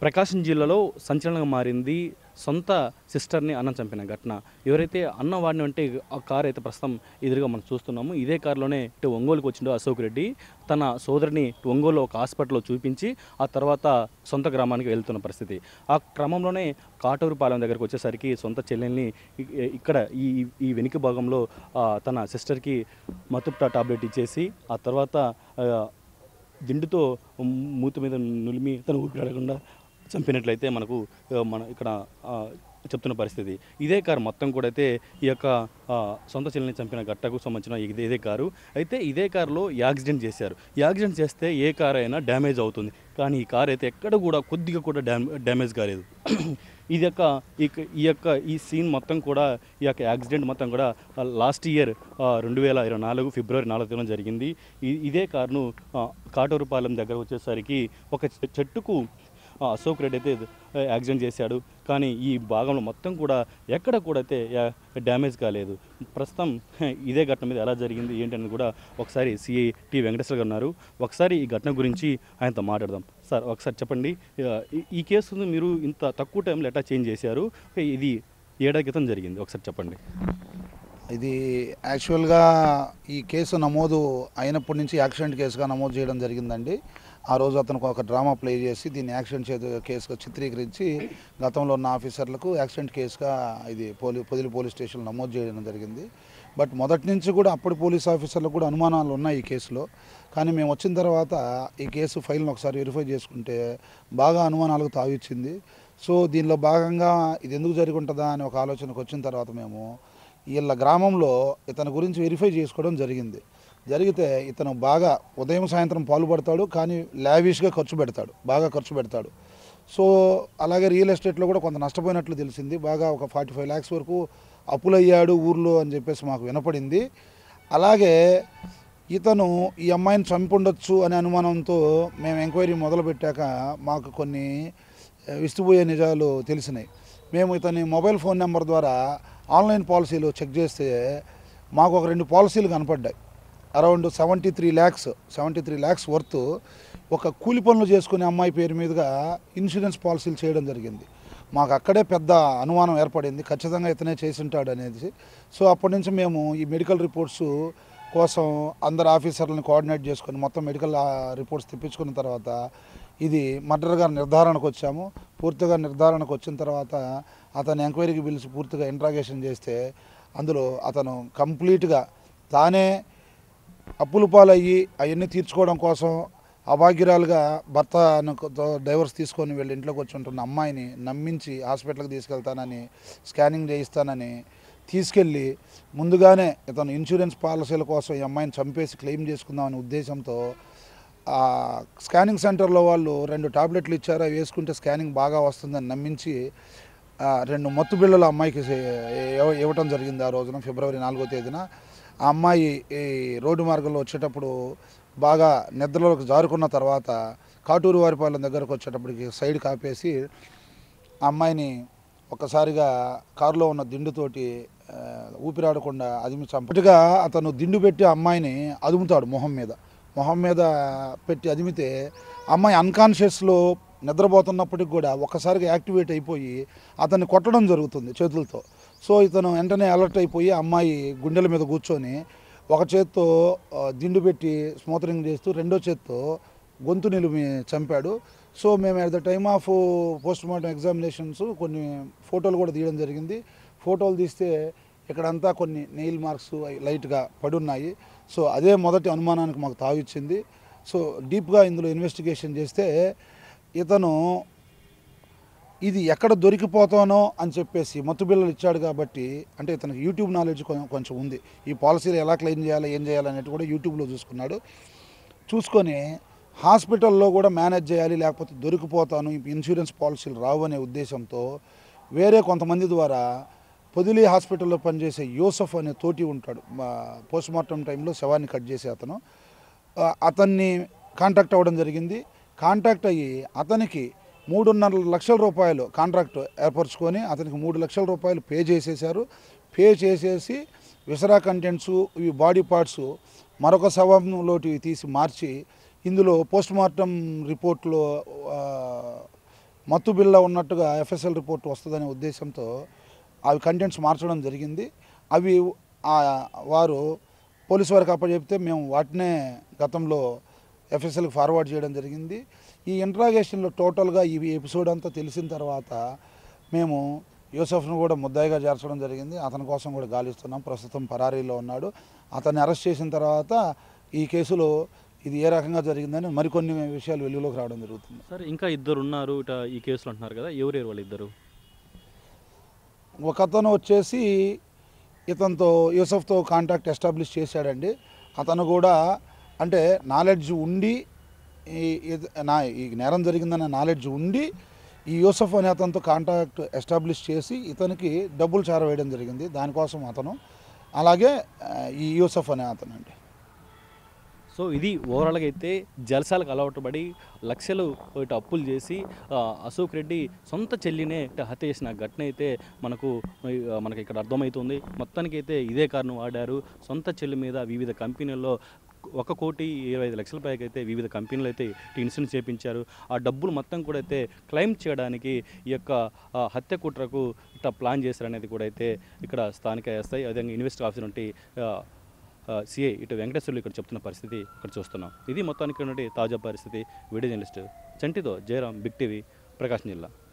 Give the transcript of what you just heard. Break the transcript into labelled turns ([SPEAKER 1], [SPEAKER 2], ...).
[SPEAKER 1] ప్రకాశం జిల్లాలో సంచలనంగా మారింది సొంత సిస్టర్ని అన్న చంపిన ఘటన. ఎవరైతే అన్న వాడిని అంటే ఆ కారు అయితే ప్రస్తుతం ఎదురుగా మనం చూస్తున్నాము. ఇదే కారులోనే ఇటు ఒంగోలుకి వచ్చిండు అశోక్ రెడ్డి. తన సోదరిని ఒంగోలులో ఒక హాస్పిటల్లో చూపించి ఆ తర్వాత సొంత గ్రామానికి వెళ్తున్న పరిస్థితి. ఆ క్రమంలోనే కాటూరుపాలెం దగ్గరకు వచ్చేసరికి సొంత చెల్లెల్ని ఇక్కడ ఈ ఈ వెనుక భాగంలో తన సిస్టర్కి మత్తుప్టా టాబ్లెట్ ఇచ్చేసి ఆ తర్వాత దిండుతో మూతి మీద నులిమి తను ఊపిరాడకుండా చంపినట్లయితే మనకు మన ఇక్కడ చెప్తున్న పరిస్థితి. ఇదే కారు మొత్తం కూడా అయితే ఈ యొక్క సొంత చెల్లిని చంపిన ఘట్టకు సంబంధించిన ఇదే కారు. అయితే ఇదే కారులో యాక్సిడెంట్ చేశారు. యాక్సిడెంట్ చేస్తే ఏ కారు అయినా డ్యామేజ్ అవుతుంది. కానీ ఈ కారు అయితే ఎక్కడ కూడా కొద్దిగా కూడా డ్యామేజ్ కాలేదు. ఇది యొక్క ఈ సీన్ మొత్తం కూడా ఈ యొక్క యాక్సిడెంట్ మొత్తం కూడా లాస్ట్ ఇయర్ 2024 ఫిబ్రవరి 4న జరిగింది. ఇదే కారును కాటూరుపాలెం దగ్గర వచ్చేసరికి ఒక చెట్టుకు అశోక్ రెడ్డి అయితే యాక్సిడెంట్ చేశాడు. కానీ ఈ భాగంలో మొత్తం కూడా ఎక్కడ కూడా అయితే డ్యామేజ్ కాలేదు. ప్రస్తుతం ఇదే ఘటన మీద ఎలా జరిగింది ఏంటనేది కూడా ఒకసారి సిఐ టి వెంకటేశ్వర గారు ఉన్నారు. ఒకసారి ఈ ఘటన గురించి ఆయనతో మాట్లాడదాం. సార్ ఒకసారి చెప్పండి, ఈ కేసును మీరు ఇంత తక్కువ టైంలో ఎట్లా చేంజ్ చేశారు? ఇది ఏడాది క్రితం జరిగింది, ఒకసారి చెప్పండి.
[SPEAKER 2] ఇది యాక్చువల్గా ఈ కేసు నమోదు అయినప్పటి నుంచి యాక్సిడెంట్ కేసుగా నమోదు చేయడం జరిగిందండి. ఆ రోజు అతనికి ఒక డ్రామా ప్లే చేసి దీన్ని యాక్సిడెంట్ కేసుగా చిత్రీకరించి గతంలో ఉన్న ఆఫీసర్లకు యాక్సిడెంట్ కేసుగా ఇది పొదిలి పోలీస్ స్టేషన్లో నమోదు చేయడం జరిగింది. బట్ మొదటి నుంచి కూడా అప్పటి పోలీస్ ఆఫీసర్లకు కూడా అనుమానాలు ఉన్నాయి ఈ కేసులో. కానీ మేము వచ్చిన తర్వాత ఈ కేసు ఫైల్ని ఒకసారి వెరిఫై చేసుకుంటే బాగా అనుమానాలకు తావిచ్చింది. సో దీనిలో భాగంగా ఇది ఎందుకు జరిగి ఉంటుందా అని ఒక ఆలోచనకు వచ్చిన తర్వాత మేము వీళ్ళ గ్రామంలో ఇతని గురించి వెరిఫై చేసుకోవడం జరిగింది. జరిగితే ఇతను బాగా ఉదయం సాయంత్రం పాల్పడతాడు, కానీ లావిష్గా బాగా ఖర్చు పెడతాడు. సో అలాగే రియల్ ఎస్టేట్లో కూడా కొంత నష్టపోయినట్లు తెలిసింది. బాగా ఒక 45 lakhs వరకు అప్పులయ్యాడు ఊర్లో అని చెప్పేసి మాకు వినపడింది. అలాగే ఇతను ఈ అమ్మాయిని చంపుండొచ్చు అనే అనుమానంతో మేము ఎంక్వైరీ మొదలుపెట్టాక మాకు కొన్ని విస్తుపోయే నిజాలు తెలిసినాయి. మేము ఇతని మొబైల్ ఫోన్ నెంబర్ ద్వారా ఆన్లైన్ పాలసీలు చెక్ చేస్తే మాకు ఒక 2 పాలసీలు కనపడ్డాయి. అరౌండ్ 73 lakhs వర్త్ ఒక కూలి పనులు చేసుకునే అమ్మాయి పేరు మీదుగా ఇన్సూరెన్స్ పాలసీలు చేయడం జరిగింది. మాకు అక్కడే పెద్ద అనుమానం ఏర్పడింది, ఖచ్చితంగా ఇతనే చేసి ఉంటాడు అనేది. సో అప్పటి నుంచి మేము ఈ మెడికల్ రిపోర్ట్స్ కోసం అందరు ఆఫీసర్లను కోఆర్డినేట్ చేసుకొని మొత్తం మెడికల్ రిపోర్ట్స్ తెప్పించుకున్న తర్వాత ఇది మర్డర్గా నిర్ధారణకు వచ్చాము. పూర్తిగా నిర్ధారణకు వచ్చిన తర్వాత అతను ఎంక్వైరీకి పిలిచి పూర్తిగా ఇంట్రాగేషన్ చేస్తే అందులో అతను కంప్లీట్గా తానే అప్పుల పాలయ్యి అవన్నీ తీర్చుకోవడం కోసం అభాగ్యురాలుగా భర్తను డైవర్స్ తీసుకొని వెళ్ళి ఇంట్లోకి వచ్చి ఉంటున్న అమ్మాయిని నమ్మించి హాస్పిటల్కి తీసుకెళ్తానని, స్కానింగ్ చేయిస్తానని తీసుకెళ్ళి ముందుగానే ఇతను ఇన్సూరెన్స్ పాలసీల కోసం ఈ అమ్మాయిని చంపేసి క్లెయిమ్ చేసుకుందామనే ఉద్దేశంతో స్కానింగ్ సెంటర్లో వాళ్ళు 2 టాబ్లెట్లు ఇచ్చారు. అవి వేసుకుంటే స్కానింగ్ బాగా వస్తుందని నమ్మించి 2 మత్తు బిళ్ళలు అమ్మాయికి ఇవ్వటం జరిగింది. ఆ రోజున ఫిబ్రవరి 4వ తేదీన ఆ అమ్మాయి ఈ రోడ్డు మార్గంలో వచ్చేటప్పుడు బాగా నిద్రలోకి జారుకున్న తర్వాత కాటూరు వారిపాలెం దగ్గరకు వచ్చేటప్పటికి సైడ్ కాపేసి ఆ అమ్మాయిని ఒక్కసారిగా కారులో ఉన్న దిండుతోటి ఊపిరాడకుండా అదిమి చంపటిగా అతను దిండు పెట్టి అమ్మాయిని అదుముతాడు మొహం మీద పెట్టి అదిమితే అమ్మాయి అన్కాన్షియస్లో నిద్రపోతున్నప్పటికి కూడా ఒక్కసారిగా యాక్టివేట్ అయిపోయి అతన్ని కొట్టడం జరుగుతుంది చేతులతో. సో ఇతను వెంటనే అలర్ట్ అయిపోయి అమ్మాయి గుండెల మీద కూర్చొని ఒక చేత్తో దిండు పెట్టి స్మోతరింగ్ చేస్తూ రెండో చేత్తో గొంతు నిలిమి చంపాడు. సో మేము at the time of post mortem examinations కొన్ని ఫోటోలు కూడా తీయడం జరిగింది. ఫోటోలు తీస్తే ఇక్కడంతా కొన్ని నెయిల్ మార్క్స్ లైట్గా పడున్నాయి. సో అదే మొదటి అనుమానానికి మాకు తావిచ్చింది. సో డీప్గా ఇందులో ఇన్వెస్టిగేషన్ చేస్తే ఇతను ఇది ఎక్కడ దొరికిపోతానో అని చెప్పేసి మత్తు బిళ్ళలు ఇచ్చాడు కాబట్టి, అంటే ఇతనికి యూట్యూబ్ నాలెడ్జ్ కొంచెం ఉంది. ఈ పాలసీలు ఎలా క్లెయిమ్ చేయాలి, ఏం చేయాలి అనేది కూడా యూట్యూబ్లో చూసుకొని హాస్పిటల్లో కూడా మేనేజ్ చేయాలి, లేకపోతే దొరికిపోతాను, ఇన్సూరెన్స్ పాలసీలు రావు అనే ఉద్దేశంతో వేరే కొంతమంది ద్వారా పొదిలి హాస్పిటల్లో పనిచేసే యూసఫ్ అనే తోటి ఉంటాడు. పోస్ట్ మార్టం టైంలో శవాన్ని కట్ చేసే అతన్ని కాంటాక్ట్ అవ్వడం జరిగింది. కాంటాక్ట్ అయ్యి అతనికి 3.5 లక్షల రూపాయలు కాంట్రాక్ట్ ఏర్పరచుకొని అతనికి 3 లక్షల రూపాయలు పే చేసేసారు. పే చేసేసి విసరా కంటెంట్స్, ఇవి బాడీ పార్ట్స్ మరొక శవంలోటి తీసి మార్చి ఇందులో పోస్ట్ మార్టం రిపోర్ట్లో మత్తు బిళ్ళ ఉన్నట్టుగా ఎఫ్ఎస్ఎల్ రిపోర్ట్ వస్తుందనే ఉద్దేశంతో అవి కంటెంట్స్ మార్చడం జరిగింది. అవి వారు పోలీసు వారికి అప్పచెప్తే మేము వాటినే గతంలో ఎఫ్ఎస్ఎల్కి ఫార్వర్డ్ చేయడం జరిగింది. ఈ ఇంట్రాగేషన్లో టోటల్గా ఈ ఎపిసోడ్ అంతా తెలిసిన తర్వాత మేము యూసఫ్ను కూడా ముద్దాయిగా చేర్చడం జరిగింది. అతని కోసం కూడా గాలిస్తున్నాం. ప్రస్తుతం పరారీలో ఉన్నాడు. అతన్ని అరెస్ట్ చేసిన తర్వాత ఈ కేసులో ఇది ఏ రకంగా జరిగిందని మరికొన్ని విషయాలు వెలుగులోకి రావడం జరుగుతుంది.
[SPEAKER 1] సార్ ఇంకా ఇద్దరు ఉన్నారు ఇట ఈ కేసులో అంటున్నారు కదా, ఎవరెవరు వాళ్ళు ఇద్దరు?
[SPEAKER 2] ఒకతను వచ్చేసి ఇతనితో యూసఫ్తో కాంటాక్ట్ ఎస్టాబ్లిష్ చేశాడండి. అతను కూడా అంటే నాలెడ్జ్ ఉండి ఈ నేరం జరిగిందనే నాలెడ్జ్ ఉండి ఈ యూసఫ్ అనే అతనితో కాంటాక్ట్ ఎస్టాబ్లిష్ చేసి ఇతనికి డబ్బులు చేరవేయడం జరిగింది. దానికోసం అతను, అలాగే ఈ యూసఫ్ అనే అతను అండి.
[SPEAKER 1] సో ఇది ఓవరాల్గా అయితే జలసాలకు అలవాటు పడి లక్షలు ఇటు అప్పులు చేసి అశోక్ రెడ్డి సొంత చెల్లినే ఇటు హత్య చేసిన ఘటన అయితే మనకి ఇక్కడ అర్థమవుతుంది. మొత్తానికి అయితే ఇదే కారణం వాడారు. సొంత చెల్లి మీద వివిధ కంపెనీల్లో 1,25,00,000 పైకి అయితే వివిధ కంపెనీలు అయితే ఇన్సూరెన్స్ చేయించారు. ఆ డబ్బులు మొత్తం కూడా అయితే క్లెయిమ్ చేయడానికి ఈ యొక్క హత్య కుట్రకు ఇట్లా ప్లాన్ చేశారనేది కూడా అయితే ఇక్కడ స్థానిక ఎస్ఐ అదేవిధంగా ఇన్వెస్ట్ ఆఫీసర్ నుండి సిఐ ఇటు వెంకటేశ్వర్లు ఇక్కడ చెప్తున్న పరిస్థితి ఇక్కడ చూస్తున్నాం. ఇది మొత్తానికి తాజా పరిస్థితి. వీడియో జర్నలిస్ట్ చంటితో జయరాం, బిగ్ టీవీ, ప్రకాశం జిల్లా.